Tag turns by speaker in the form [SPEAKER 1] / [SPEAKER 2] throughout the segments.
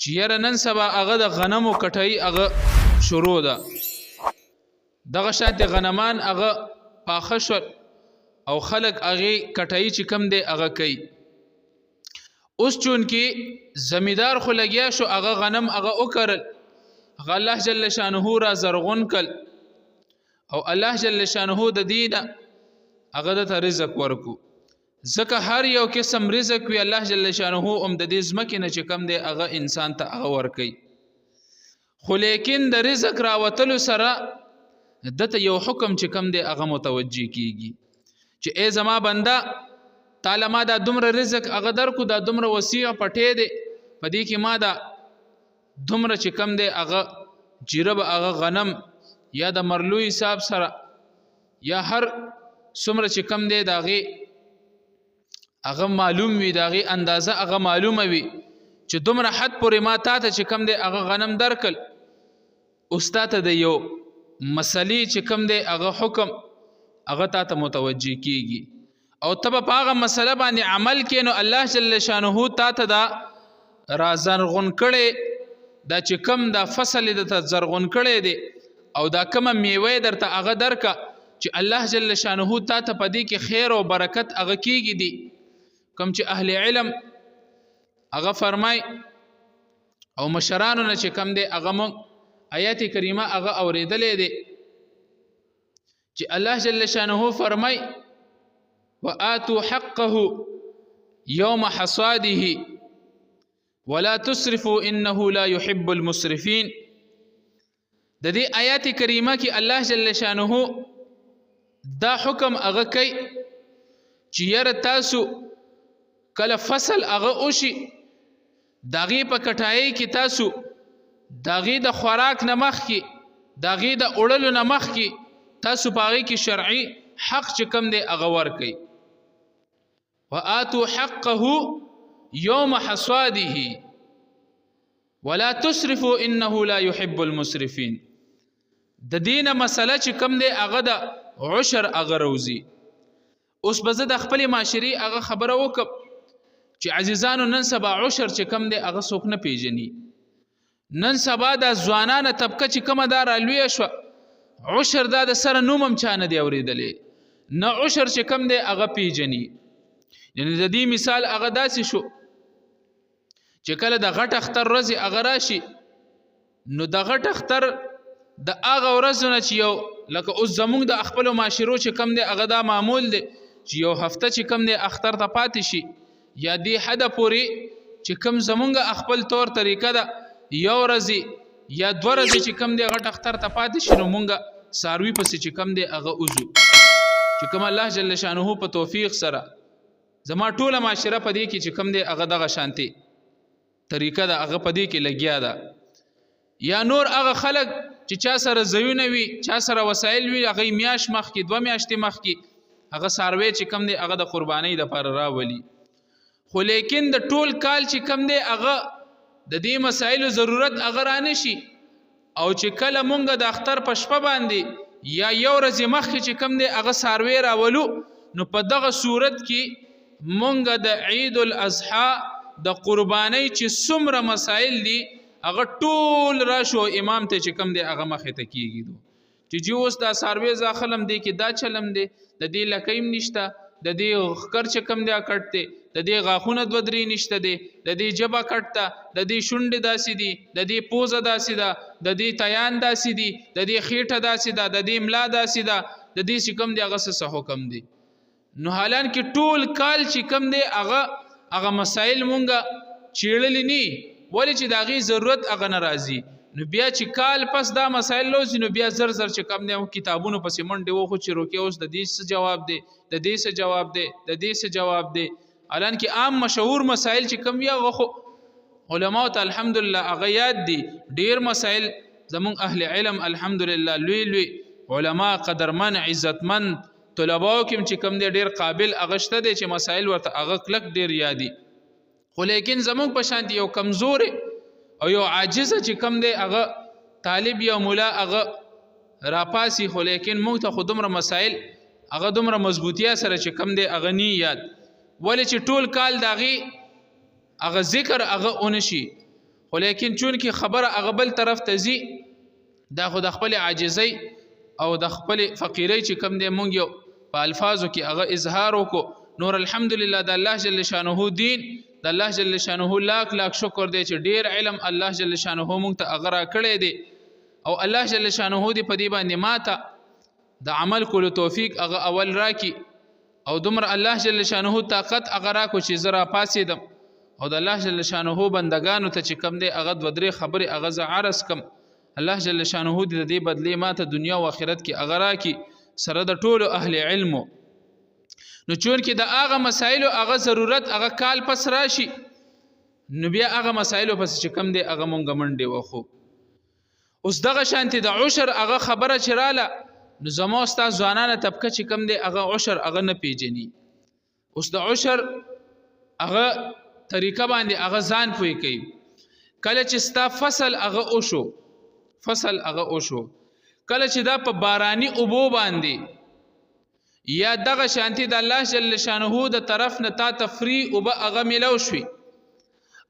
[SPEAKER 1] چې یاره نن سبا هغه د غنمو کټۍ هغه شروع ده، دغه شانتې غنمان هغه پاخه شول او خلک هغې کټۍ چې کم دی هغه کوي. اوس چونکې زمیدار خو لګیا شو، هغه غنم هغه وکرل، هغه الله جل شانه را زرغون کړ او الله جل شانه د دې نه هغه دته رزق ورکو. ځکه هر یو قسم رزق وي الله جل شانه هم د دې ځمکې نه چې کم دی هغه انسان ته هغه ورکوي. خو لیکن د رزق راوتلو سره دته یو حکم چې کم دی هغه متوجه کیږي چې ای زما بنده تعالی ما دا دومره رزق هغه درکو، دا دومره وسیع پټې دی، په دې کې ما دا دومره چې کم دی هغه جیره به هغه غنم یا د مرلوی حساب سره یا هر څومره چې کم دی د هغې هغه معلوم وي، د هغې اندازه هغه معلومه وي چې دومره حد پورې ما تا ته چې کم دی هغه غنم درکل. اوس تا ته د یو مسلې چې کم دی هغه حکم هغه تا ته متوجه کیږي او ته به په هغه مسله باندې عمل کې، نو الله جل شانه تا ته دا را زرغون کړی، دا چې کم دا فصل درته زرغون کړی دی او دا کومه میوه درته هغه درکه چې الله جل شانه تا ته په دې کې خیر او برکت هغه کیږي دي. کوم چې اهل علم هغه فرمای او مشرانو نه چې کم دی هغه مونږ آیات کریمه هغه اوریدلې دی چې الله جل شانه فرمای وآتوا حقه يوم حصاده ولا تسرفوا انه لا يحب المسرفين. د دې آیات کریمه کې الله جل شانه دا حکم هغه کوي چې یاره تاسو کله فصل هغه اوشي داغې په کټایۍ کې تاسو داغې د خوراک نه مخکې داغې د اوړلو نه مخکې تاسو په هغې کې شرعي حق چې کم دی هغه ورکوئ. وآتوا حقه يوم حصاده ولا تسرفوا انه لا يحب المسرفين. د دینه مسله چې کم دی هغه د عشر هغه روزي. اوس به زه د خپلې معاشرې هغه خبره وکړم چې عزیزانو نن سبا عشر چې کم دی هغه څوک نه پیژني. نن سبا د ځوانانه طبقه چې کومه دا رالویه شوه عشر دا د سره نوم هم چا نه دی اورېدلی، نه عشر چې کم دی هغه پیژني. یعنې د دې مثال هغه داسې شو چې کله د غټ اختر ورځې هغه راشي نو د غټ اختر د هغه ورځو نه چې یو لکه اوس زمونږ د خپلو معاشرو چې کم دی هغه دا معمول دی چې یو هفته چې کم دی اختر ته پاتې شي یا دې حده پورې چې کم زمونږ خپل طور طریقه ده یو ورځې یا دوه ورځې چې کم دی غټ اختر ته پاتې شي نو مونږ څاروي پسې چې کم دی هغه وځو چې کوم الله جل شانه په توفیق سره زما ټوله معاشره په دې کې چې کم دی هغه دغه شانتي طریقه ده هغه په دې کې لګیا ده. یا نور هغه خلک چې چا سره زویونه وي چا سره وسایل وي هغه میاشت مخکې دوه میاشتې مخکې هغه څاروی چې کم دی هغه د قربانۍ دپاره راولي. خو لیکن د ټول کال چې کم دی هغه د دې مسایلو ضرورت هغه رانشي او چې کله مونږ د اختر په شپه باندې یا یو ورځې مخکې چې کم دی هغه څاروی راولو نو په دغه صورت کې مونږ د عید الاضحی د قربانۍ چې څومره مسایل دي هغه ټول راشو امام ته چې کم دی هغه مخې ته کیږي چې جی اوس دا څاروی زاخلم دی کې دا چلم دی د دې لکیم نشته د دې خکر چې کم دی کټ دی د دې غاښونه دوه درې نشته دی د دې ژبه کټ ده د دې شونډې داسې دي د دې پوزه داسې ده د دې تیان داسې دي د دې خېټه داسې ده د دې ملا داسې ده د دې چې کم دی هغه څه حکم دی. نو حالان کې ټول کال چې کم دی هغه مسایل مونږه چیړلی نه ولې چې د هغې ضرورت هغه نه راځي نو بیا چې کال پس دا مسایل لوځي نو بیا زر زر چې کم دی کتابونو پسې منډې وخو چې روکې اوس د دې څه جواب دی د دې څه جواب دی د دې څه جواب دی. حالان کې عام مشهور مسایل چې کم وي هغه خو علماو ته الحمدلله هغه یاد دي. ډېر مسایل زمونږ اهل علم الحمدلله لوی لوی علما قدرمن عزتمند طلباو کې چې کم دی ډېر قابل هغه شته دی چې مسایل ورته هغه کلک ډېر یادي. خو لیکن زمونږ په شان یو کمزورې او یو عاجزه چې کم دی هغه طالب یا مولا هغه راپاسي خو لیکن موږ ته خو دومره مسایل هغه دومره مضبوطیا سره چې کم دی هغه نه یاد ولې چې ټول کال د هغې هغه ذکر هغه اونشي خو لیکن چون کې خبره هغه بل طرف ته ځي دا خو د خپل عاجزۍ او د خپل فقیرۍ چې کم دی مونږ یو په الفاظو کې هغه اظهار وکړو نور الحمدلله د الله جل شانه دین د الله جل شانه لاک لاک شکر دی چې ډیر علم الله جل شانه مونږ ته هغه راکړی دی او الله جل شانه دې په دې باندې ماته د عمل کولو توفیق هغه اول راکي او دومره الله جل شانه طاقت هغه راکو چې زه راپاڅېدم او د الله جل شانه بندگانو ته چې کم دی هغه دوه درې خبرې هغه زه عرض کم الله جل شانه دې د دې بدلې ماته دنیا او آخرت کې هغه راکي سره د ټولو اهل علمو نو چون کې د هغه مسایلو هغه ضرورت هغه کال پس راشي نو بیا هغه مسایلو پس چې کم دی هغه مونږ منډې وخو اوس دغه شانتي د عشر هغه خبره چې راله نو زما ستا ځوانانه طبقه چې کم دی هغه عشر هغه نه پیژني اوس د عشر هغه طریقه باندې هغه ځان پوي کوي کله چې ستا فصل هغه اوشو کله چې دا په باراني اوبو باندې یا دغه شانتي د الله جل شانه د طرف نه تا تفری او به هغه ملو شوي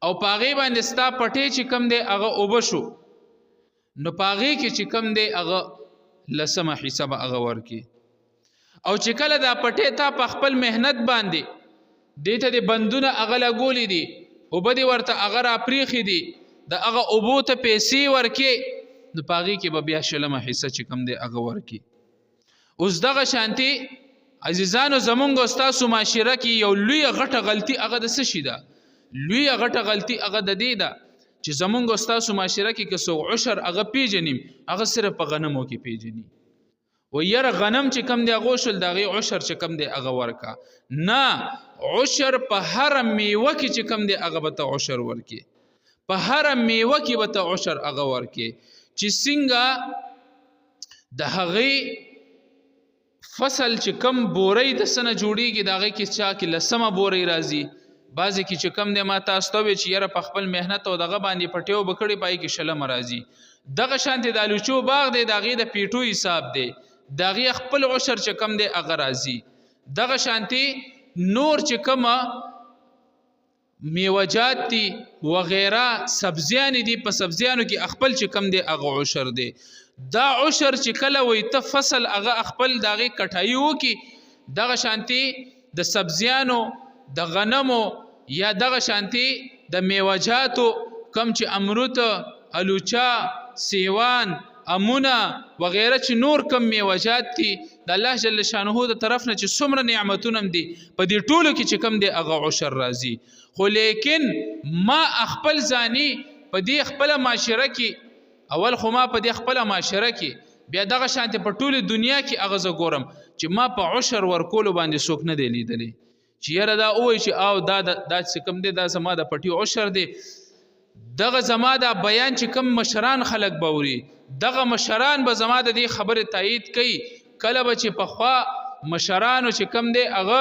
[SPEAKER 1] او پاغي باندې ستا پټې چې کم دی هغه اوبه شو نو پاغي کې چې کم دی هغه لسمه حساب هغه ورکی او چې کله دا پټې تا په خپل مهنت باندې دیته د بندونه هغه لګولې دي او به ورته هغه را پریخي دي د هغه اوبو ته پیسې ورکی نو پاغي کې به بیا شلمه حصہ چې کم دی هغه ورکی اوس دغه شانتي عزیزانو زمونږ استاسو معاشره کې یو لوی غټه غلطي هغه د څه شي ده لوی غټه غلطي هغه د دې ده چې زمونږ استاسو معاشره کې که څو عشر هغه پیژنیم هغه صرف په غنمو کې پیژني و یره غنم چې کم دی هغه شول دغه عشر چې کم دی هغه ورکا نه عشر په هر میوه کې چې کم دی هغه به ته عشر ورکی په هر میوه کې به ته عشر هغه ورکی چې څنګه د هغه فصل چې کم بوري د سنه جوړیږي دغه کې چا کې لسمه بوري راځي بعضی کې چې کم دی ما تاسو ته چې یره په خپل مهنت او دغه باندې پټیو بکړی پای کې شلم راځي دغه شانتي د الوچو باغ دی دغه د پیټو حساب دی دغه خپل عشر چې کم دی هغه راځي دغه شانتي نور چې کما میوجات دي وغیرہ سبزیان دي په سبزیانو کې خپل چې کم دی هغه عشر دی دا عشر چې کله وي ته فصل هغه خپل دغه کټایي وکي دغه شانتي د سبزیانو د غنمو یا دغه شانتي د میوجاتو کم چې امروت الوچا سیوان امونه وغیرہ چې نور کم میوجات دي د الله جل شانه د طرف نه چې څومره نعمتونه دي په دې ټولو کې چې کم دي هغه عشر راځي خو لیکن ما خپل ځاني په دې خپل معاشره کې اول خو ما په دې خپل معاشره کې بیا دغه شانتي په ټوله دنیا کې هغه زه ګورم چې ما په عشر ورکول باندې څوک نه دی لیدلی چې یاره دا وای چې او دا چې کم دی دا زما د پټي عشر دی دغه زما د بیان چې کم مشران خلق باوري دغه مشران به زما د دې خبره تایید کوي کله به چې په خوا مشرانو چې کم دی هغه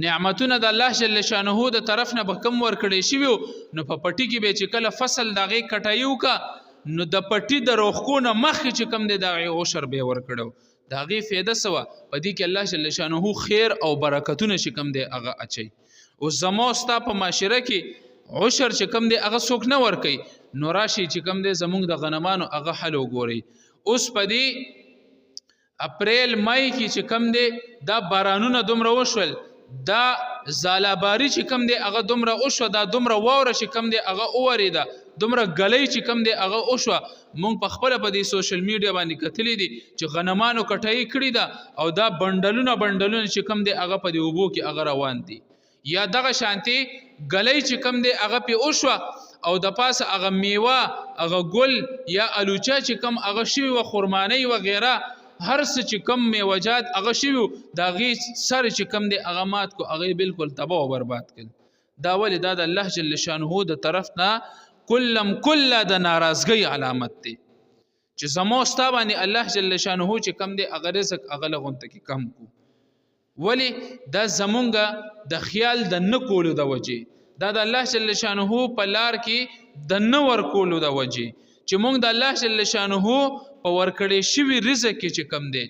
[SPEAKER 1] نعمتونه د الله جل شانه د طرف نه به کم ورکړي شي نو په پټي کې به چې کله فصل دغه کټایو کا نو د پټي د روخونه مخ چې کم دی دغه عشر به ورکړو دغه فایده سوا په دې کې الله جل شانه خیر او برکتونه چې کم دی هغه اچي او زمو ستا په معاشره کې عشر چې کم دی هغه څوک نه ور کوي نو راشي چې کم دی زمونږ د غنمانو هغه حل وګوري اوس په دې اپریل مای کې چې کم دی دا بارانونه دومره وشول دا زالاباری چې کم دی هغه دومره وشو دا دومره واوره چې کم دی هغه اوریده دومره غلې چې کم دی هغه وشو مونږ په خپل په دې سوشل میډیا باندې کتلې دي چې غنمانو کټای کړی دا او دا بندلونه چې کم دی هغه په دې وبو کې هغه روان دي یا دغه شانتي غلې چې کم دی هغه په وشو او د پاسه هغه میوه هغه ګل یا الوچا چې کم هغه شی و خرمانی و غیره هر څه چې کم میوجات هغه شی دا غي سر چې کم دی هغه مات کو هغه بالکل تباہ او برباد کړ دا ول دا د الله جل شانه د طرف نه کلم کله د ناراضګۍ علامت دی چې زمو ستابانی الله جل شانه چې کم دی هغه رزق هغه لغونته کې کم کو ولی دا زمونږه د خیال د نکولو د وجه دا د الله جل شانه په لار کې د نو ورکولو د وجه چې مونږ د الله جل شانه په ورکړې شوی رزق کې چې کم دی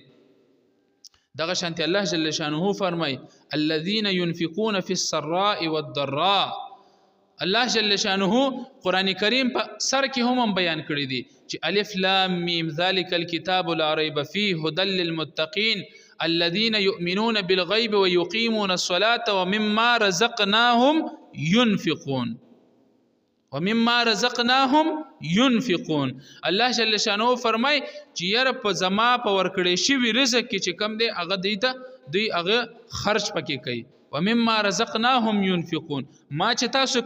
[SPEAKER 1] دغه شانتي الله جل شانه فرمای الذين ينفقون في السراء والضراء الله جل شانه قرآن کریم په سر کې هم بیان کړی دی چې الف لام میم ذلک الکتاب لا ریب فیه هدى للمتقین الذين يؤمنون بالغيب ويقيمون الصلاة ومما رزقناهم ينفقون ومما رزقناهم ينفقون. الله جل شانه فرمای چې یاره په زما په ورکړې شوي رزق کې چې کم دی هغه دوی هغه خرج پکې کوي. ومما رزقناهم ينفقون، ما چې تاسو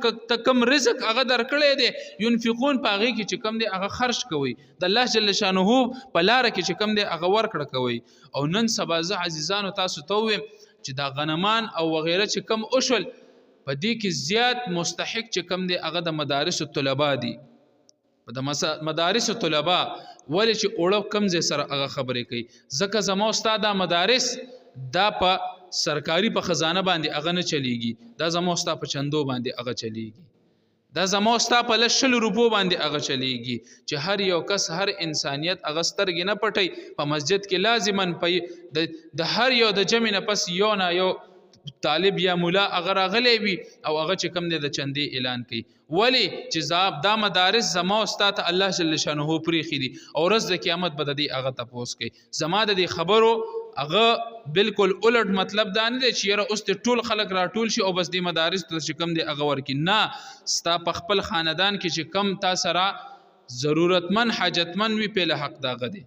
[SPEAKER 1] کم رزق هغه درکړی دی ينفقون په هغې کې چې کم دی هغه خرج کوئ، د الله جل شانه په لاره کې چې کم دی هغه ورکړه کوئ. او نن سبا زه عزیزانو تاسو ته ووایم چې دا غنمان او وغیره چې کم وشول په دې کې زیات مستحق چې کم دی هغه د مدارس الطلبا دي. د مدارس الطلبا ولې چې اوړه کم ځای سره هغه خبرې کوي، ځکه زما استاد مدارس دا په سرکاري په خزانه باندې هغه نه چلیږي، دا زما استاد په چندو باندې هغه چلیږي، دا زما استاد په 100 روپو باندې هغه چلیږي چې هر یو کس هر انسانیت هغه سترګې نه پټي په مسجد کې لازمن په د هر یو د جمع نه پس یو نه یو طالب یا مولا اگر غلی وي او هغه چې کم دی د چندې اعلان کوي. ولی چې دا مدارس زما استاد الله جل شانه پریخي دي او ورځ د قیامت به د دې هغه تپوس کوي. زما د دې خبرو هغه بالکل الټ مطلب دا نه دی چې یاره اوس د ټول خلک راټول شي او بس دې مدارس ته چې کم دی هغه ورکي. نه، ستا په خپل خاندان کې چې کم تا سره ضرورتمن حاجتمن وي په حق داغه دی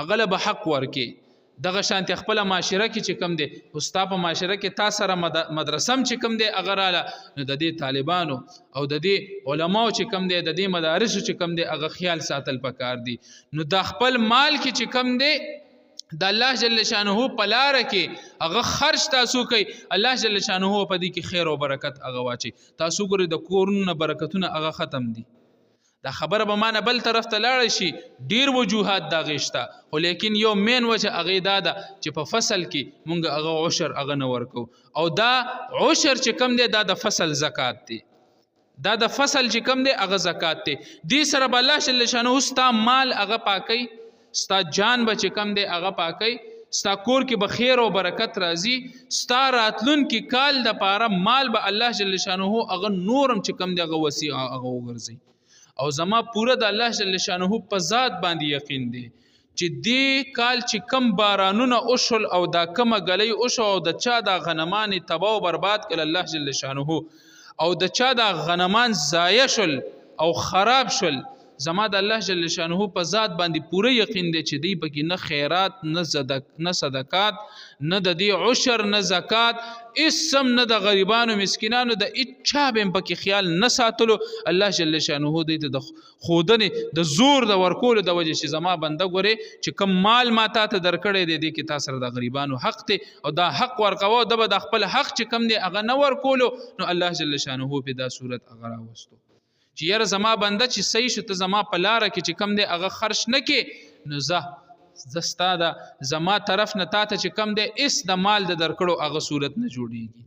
[SPEAKER 1] هغه له به حق ورکي. دغه شانتي خپل معاشره کې چې کم دی استا په معاشره کې تا سره مدرسم چې کم دی هغه راله، نو د دې طالبانو او د دې علماو چې کم دی د دې مدارسو چې کم دی هغه خیال ساتل پکار دي. نو د خپل مال کې چې کم دی د الله جل شانه په لاره کې هغه خرج تاسو کوي، الله جل شانه په دې کې خیر او برکت هغه واچي. تاسو ګورئ د کورونو برکتونه هغه ختم دي، دا خبره به مانه بل طرف ته لاړ شي، ډیر وجوهات دا غشته، خو لیکن یو مین وجه هغې دا ده چې په فصل کې مونږ هغه عشر هغه نه ورکو، او دا عشر چې کم دی دا د فصل زکات دی، دا د فصل چې کم دی هغه زکات دی. دې سره به الله جل شانه ستا مال هغه پاکي، ستا جان به چې کم دی هغه پاکي، ستا کور کې به خیر او برکت راځي، ستا راتلونکي کال د پاره مال به الله جل شانه هغه نورم چې کم دی هغه وسیع هغه وګرځي. او زما پوره د الله جل شانه په ذات باندې یقین دی چې دې کال چې کم بارانونه وشول او دا کمه ګلی وشو او د چا دا غنمان تباہ و برباد کړل الله جل شانه او د چا دا غنمان ضایع شول او خراب شول، زما د الله جل شانه په ذات باندې پوره یقین دی چې دی پکې نه خیرات نه صدقات نه د دې عشر نه زکات اسم نه د غریبانو مسکینانو د اچا بهم پکې خیال نه ساتلو. الله جل شانه دی ته د خودنې د زور د ورکولو د وجه چې زما بنده ګورې چې کم مال ما تا ته درکړی دی دې کې تا سره د غریبانو حق دی او دا حق ورکوه د به د خپل حق چې کم دی هغه نه ورکولو، نو الله جل شانه په دا صورت هغه راوستو چې یاره زما بنده چې صحیح شو ته زما په لاره کې چې کم دی هغه خرج نه کې، نو زه ستا د زما طرف نه تا ته چې کم دی اس د مال د درکړو هغه صورت نه جوړیږي.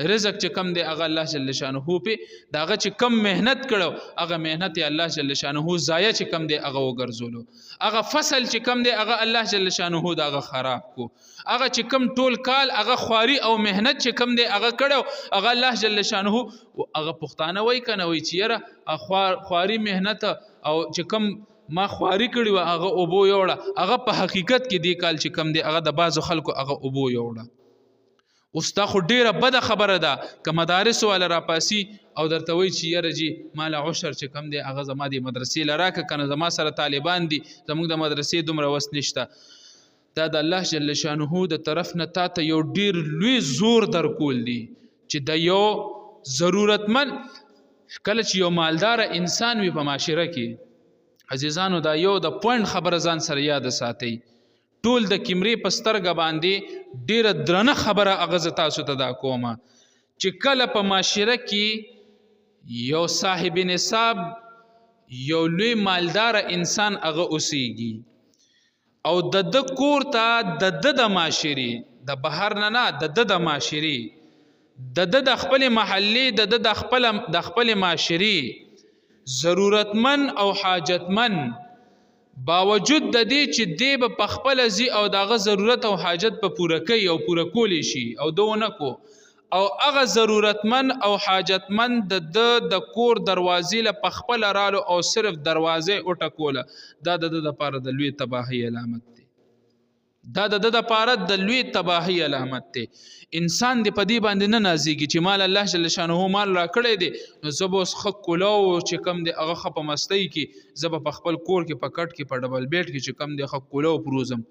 [SPEAKER 1] رزق چې کم دی هغه الله جل شانه په د هغه چې کم محنت کړو هغه محنت یې الله جل شانه ضایع چې کم دی هغه وګرځولو، هغه فصل چې کم دی هغه الله جل شانه د هغه خراب کو، هغه چې کم ټول کال هغه خواري او محنت چې کم دی هغه کړو هغه الله جل شانه هغه پښتانه وای کنه وای چې یاره خواري محنت او چې کم ما خواري کړی و هغه اوبو یوړه، هغه په حقیقت کې دی کال چې کم دی هغه د بعضو خلکو هغه اوبو یوړه. اوس دا خو ډیره بده خبره ده که مدارس والا راپاسي او درته وایي چې یاره جي مال عشر چې کم دی هغه زما د مدرسې له راکه کنه زما سره طالبان دي زموږ د مدرسې دومره وس نشته. دا د الله جل شانه د طرف نه تا ته یو ډیر لوی زور درکول دي چې د یو ضرورتمن کله چې یو مالدار انسان وي په معاشره کې، عزیزانو دا یو د پوینټ خبره ځان سره یاد ساتئ، ټول د کیمرې په سترګه باندې ډیره درنه خبره هغه تاسو ته دا کومه چې کله په معاشره کې یو صاحب نصاب یو لوی مالدار انسان هغه اوسیږي او د کور ته د معاشري د بهر نه د معاشري د خپل محلي د خپل معاشري ضرورتمن او حاجتمن باوجود د دې چې دی به پخپل زی او داغه ضرورت او حاجت په پوره کوي او پوره کولی شي او دونه کو او هغه ضرورتمن او حاجتمند د کور دروازې له پخپل رالو او صرف دروازې وټکوله دا د لپاره د لوی تباہی علامت دی دا د لپاره د لوی تباہی علامت دی انسان دی په دې باندې نه نازيږي چې مال الله جل شانه مال را کړی دی نو زبوس خک کولاو چې کم دی هغه خپ مستۍ کې زب په خپل کور کې پکټ کې په ډبل بیٹ کې چې کم دی خک کولاو پروزم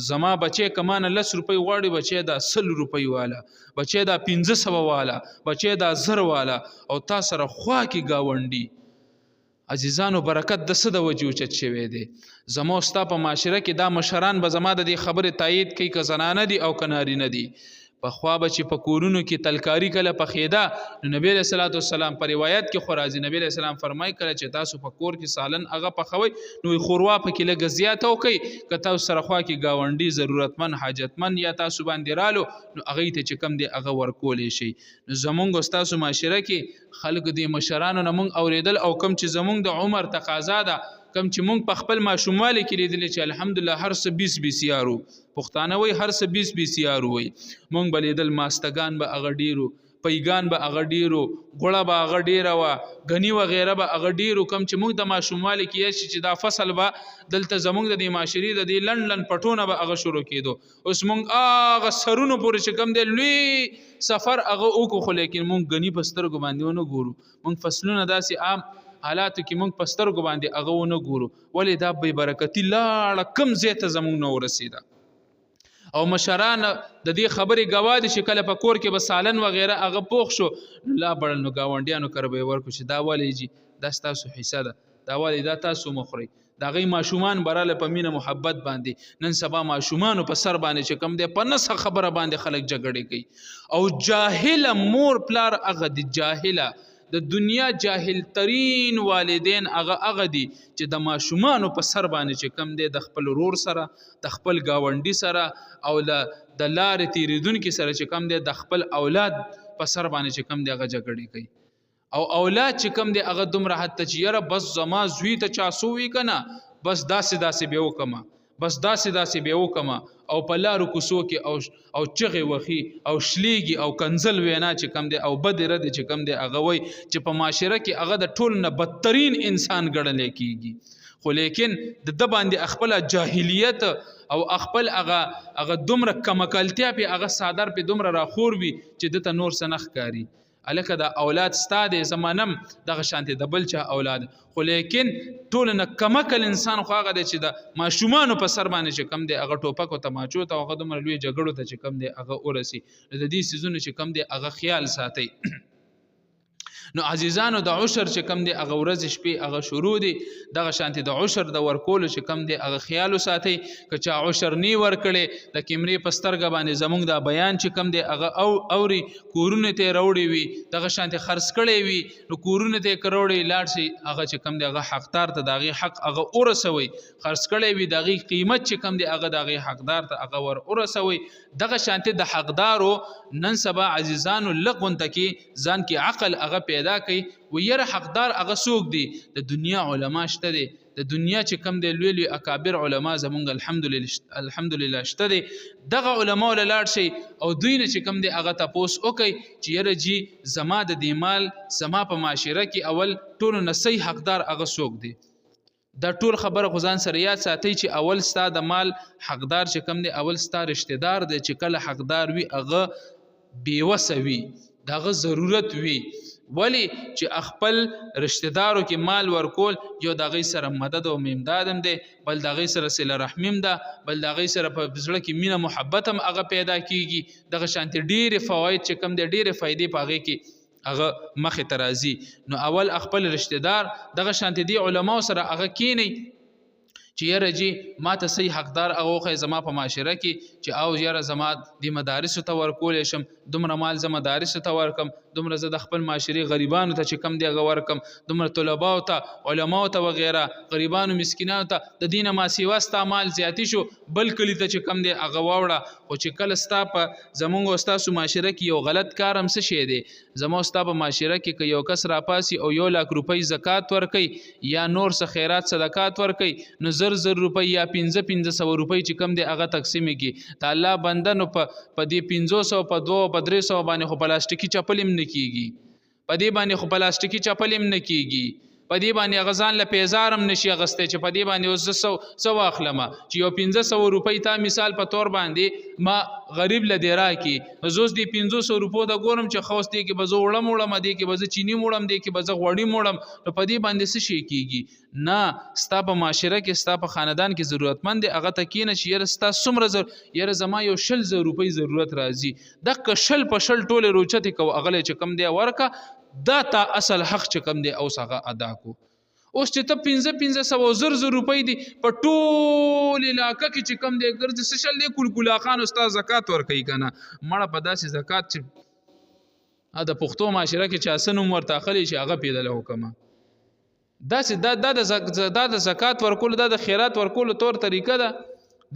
[SPEAKER 1] زما بچی کمانه 10 روپۍ غواړي بچی دا 100 روپۍ والا بچی دا 1500 والا بچی دا 1000 والا او تا سره خوا کې گاونډي عزیزانو برکت د څه د وجو چت شوی دی زما ستا په معاشره کې دا مشران به زما د دې خبره تایید کوي که زنانه دي او کناری نه دي په خوا به چې په کورونو کې تلکاری کله پخېده نو نبی رسول الله والسلام په روایت کې خورازي نبی رسول الله فرمای کړه چې تاسو په کور کې سالن هغه پخوي نو خوروا په کې لږ زیات او کوي که تاسو سره خوا کې گاونډي ضرورتمن حاجتمن یا تاسو باندې رالو نو هغه ته چې کم دی هغه ورکولې شي نو زمونږ تاسو معاشره کې خلک دي مشرانو نه مونږ اوریدل او کم چې زمونږ د عمر تقاضا ده کم چې مونږ په خپل ماشوموالی کې لیدلې چې الحمدلله هر څه 20 یارو پښتانه وای هر څه 20 یارو وای مونږ بلیدل ماستگان به هغه ډیرو پیغان به هغه ډیرو غوړه به هغه ډیره وا غنی و غیره به هغه ډیرو کم چې مونږ د ماشوموالی کې چې دا فصل به دلته زمونږ د معاشري د لندن پټونه به هغه شروع کېدو اوس مونږ هغه سرونو پورې چې کم دی لوی سفر هغه وکړو خو لیکن مونږ غنی پسترګو باندې ونه ګورو مونږ فصلونه داسې عام حالاتو کې مونږ پسترګو باندې هغه ونه ګورو ولې دا بې برکتي لاړه کم زیاته زمونږ نه ورسېده او مشران د دې خبرې گواه دي چې کله په کور کې به سالن وغیره هغه پوخ شو لا بړل نو گاونډیانو کر به ورکو چې دا ولې جی دا ستاسو حصہ ده دا ولې دا تاسو مخوري دا غي ماشومان براله په مینه محبت باندې نن سبا ماشومان په سر باندې چې کم دی په نس خبره باندې خلک جګړه کوي او جاهل مور پلار هغه دی جاهله د دنیا جاهل ترین والدین هغه دي چې د ماشومانو په سر باندې چې کم دی د خپل ورور سره د خپل گاونډي سره او د لارې تیریدونکو سره چې کم دی د خپل اولاد په سر باندې چې کم دی هغه جګړه کوي او اولاد چې کم دی هغه دومره حتی چې یاره بس زما زوی ته چا سووي که نه بس داسې به وکمه بس داسې به وکمه او په لارو کوڅو کې او چغې وخي او شلیږي او کنزل وینا چې کم دی او بد رد چې کم دی هغه وای چې په معاشره کې هغه د ټول نه بدترین انسان ګڼل کېږي خو لیکن د باندې خپل جاهلیت او خپل هغه دومره کمکلتیا په هغه صادر په دومره راخور وي چې دته نور سنخ کاری الکه دا اولاد ستاده زمانم دغه شانتي د بل چا اولاد خو لیکن ټول نه کمکل انسان خو هغه د چې د ماشومان په سر باندې چې کم دی هغه ټوپک او تماچو ته هغه دومره لوی جګړو ته چې کم دی هغه ورسي د دې سيزونه چې کم دی هغه خیال ساتي نو عزیزانو د عشر چې کم دی هغه ورځ شپې هغه شروع دي دغه شانتي د عشر د ورکول چې کم دی هغه خیال ساتي که چا عشر نی ورکړي د کیمرې پسترګ باندې زمونږ د بیان چې کم دی هغه او اوري کورونه ته روړي وي دغه شانتي خرڅ کړي وي نو کورونه ته کروړي لاړ شي هغه چې کم دی هغه حقدار ته دغه حق هغه ورسوي خرڅ کړي وي دغه قیمت چې کم دی هغه دغه حقدار ته هغه ورسوي دغه شانتي د حقدارو نن سبا عزیزانو لغون تکي ځان کې عقل هغه پیدا کوي و یره حقدار هغه څوک دي د دنیا علما شته دي د دنیا چې کم دی لوی اکابر علما زمونږ الحمدلله شته دي دغه علما لاړ شي او دوی نه چې کم دی هغه تاسو وکي چې یره جی زما د دې مال زما په معاشره کې اول ټول نصیح حقدار هغه څوک دي دا ټول خبره غزان سره یاد ساتي چې اول ستا د مال حقدار چې کم دی اول ستا رشتہ دار دی چې کله حقدار وي هغه بیوسه وي دغه ضرورت وي ولی چې خپل رشتہ دارو کې مال ورکول یو د غي سره مدد او امدادم دی بل د غي سره صله رحمیم ده بل د غي سره په زړه کې مینه محبت هم هغه پیدا کیږي دغه شانتي ډېر فواید چې کم دی ډېر فائدې پاږي کې هغه مخه ترازی نو اول خپل رشتہ دار دغه شانتي دی علما سره هغه کینی چې یاره جی ما ته صحیح حقدار هغه زما په معاشره کې چې او یاره زما د مدارس ته ورکول شم دومره مال زما مدارس ته ورکم دومره زه د خپل معاشرې غریبانو ته چې کم دی هغه ورکم، دومره طلباو ته علماو ته وغیره غریبانو مسکینانو ته، د دینه ما سیوا ستا مال زیاتی شو بل کلي ته چې کم دی هغه واوړه. خو چې کله ستا په زمونږ او ستاسو معاشره کې یو غلط کار هم څه شی دی، زما او ستا په معاشره کې که یو کس راپاسي او 1 لک روپۍ زکات ورکوي یا نور څه خیرات صدقات ورکوي نو 1,000 روپۍ یا 500 روپۍ چې کم دی هغه تقسیم کړي د الله بنده، نو په دې 500 په 200 په 300 باندې خو پلاستیکي چپل هم نه کیږي، په دې باندې خو پلاستیکي چپل هم نه کیږي، په دې باندې غزان له پیزار هم نشي اغسته چې په دې باندې اوس 100 واخلم چې یو 500 روپۍ تا مثال په تور باندې ما غریب لدی راکې زوس دی 500 روپو د ګورم چې خوست دی کې بزو وړم دی کې بز چینی موړم دی کې بز غوړی موړم، نو په دې باندې څه شي کیږي نه. ستا په معاشره کې ستا په خاندان کې ضرورتمند دی هغه ته کینه چې یره ستا څومره یره زما یو 100 روپۍ ضرورت راځي دغه شل په شل ټوله روچته کو اغله چې کم دی ورکا دا تا اصل حق چې کم دی او هغه ادا کو. اوس چې ته 500 روپۍ دی په ټول علاقه کې چې کم دی ګرځي سشل دی کلکلا خان استاد زکات ورکوي کنه مړه په داسې زکات چې د پښتو معاشره کې چې اسنوم ورته خلی چې هغه پیدل حکم داسې د زکات ورکول د خیرات ورکول تور طریقه ده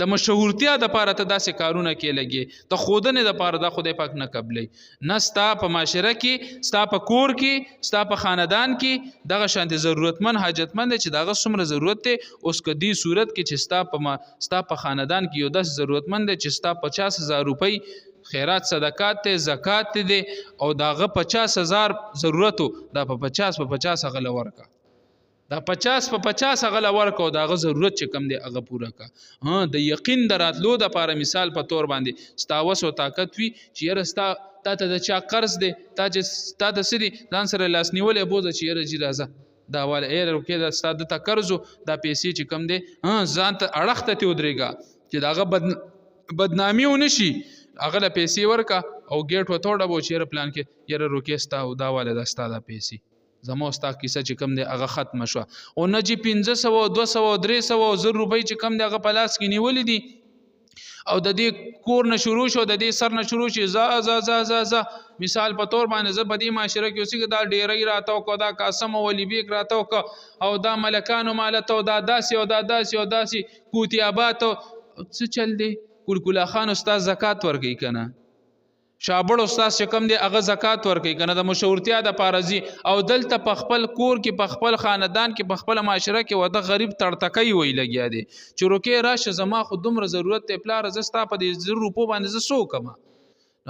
[SPEAKER 1] د مشهورتیا د پاره ته داسې کارونه کې لګي ته خودنه د پاره د خدای پاک نه قبلې نه ستا په معاشره کې ستا په کور کې ستا په خاندان کې دغه شانتي ضرورتمن حاجتمند چې دغه څومره ضرورت دی. اوس کدي صورت کې چې ستا په خاندان کې یو 10 ضرورتمند چې ستا 50,000 روپۍ خیرات صدقات ته زکات ته دی او داغه 50,000 ضرورتو دا په 50 غل ورکا دا 50 په 50 غل ورکو دا غ ضرورت چې کم دی هغه پوره کا. د یقین دراتلو د پاره مثال په تور باندې ستا وسو طاقت وی چې یره ستا ته د چا قرض دی تا چې ستا د سری ځان سره لاس نیولې بوزه چې یره جی راځه دا والا ایر کې د ستا د قرضو دا پیسې چې کم دی ځان ته اړخته تی ودرېګا چې داغه بدنامي ونشي هغه له پیسې ورکا او گیټ وتوړه بو چې پلان کې یره روکېستا او دا والا د ستا د پیسې زمو ستا کیسه چې کم دی هغه ختم شو او نه چې 500 200 300 روپۍ چې کم دی هغه پلاس کې نیولې دي او د دې کور نه شروع شو د دې سر نه شروع شي ز مثال په تور باندې ز په دې معاشره کې اوسې دا ډېرې راتاو کو دا قاسم ولی بیگ راتاو کو او دا ملکانو مالته او دا داسي او دا داسي او داسي کوتیابات څه چل دی کلکلا خان استاد زکات ورګی کنه شابړ استاد چې کم دی هغه زکات ورکوي کنه د مشورتیا د پارزي او دلته په خپل کور کې په خپل خاندان کې په خپل معاشره کې وده غریب تړتکای وی لګیا دی چې روکې راشه زما خو دومره ضرورت ته پلار زستا په دې 1,000 روپو باندې ز سو کما.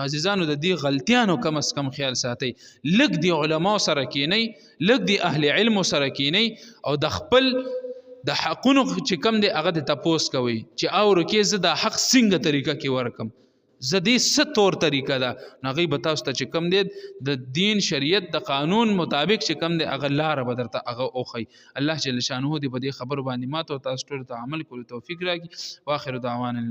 [SPEAKER 1] عزیزانو د دې غلطیانو کم اس کم خیال ساتي لګ دی علما سره کینی لګ دی اهل علم سره کینی او د خپل د حقونو چې کم دی هغه د تپوس کوي چې او روکې ز د حق څنګه طریقه کې ورکم زدي ستور طریقه ده نغي بتاست چې کم دي د دین شریعت د قانون مطابق چې کم دي اغه لار بدرته اغه اوخی. الله جل شانه دې په دې خبر باندې ماته تاسو ټول ته عمل کولو توفیق راکړي. واخر دعوانا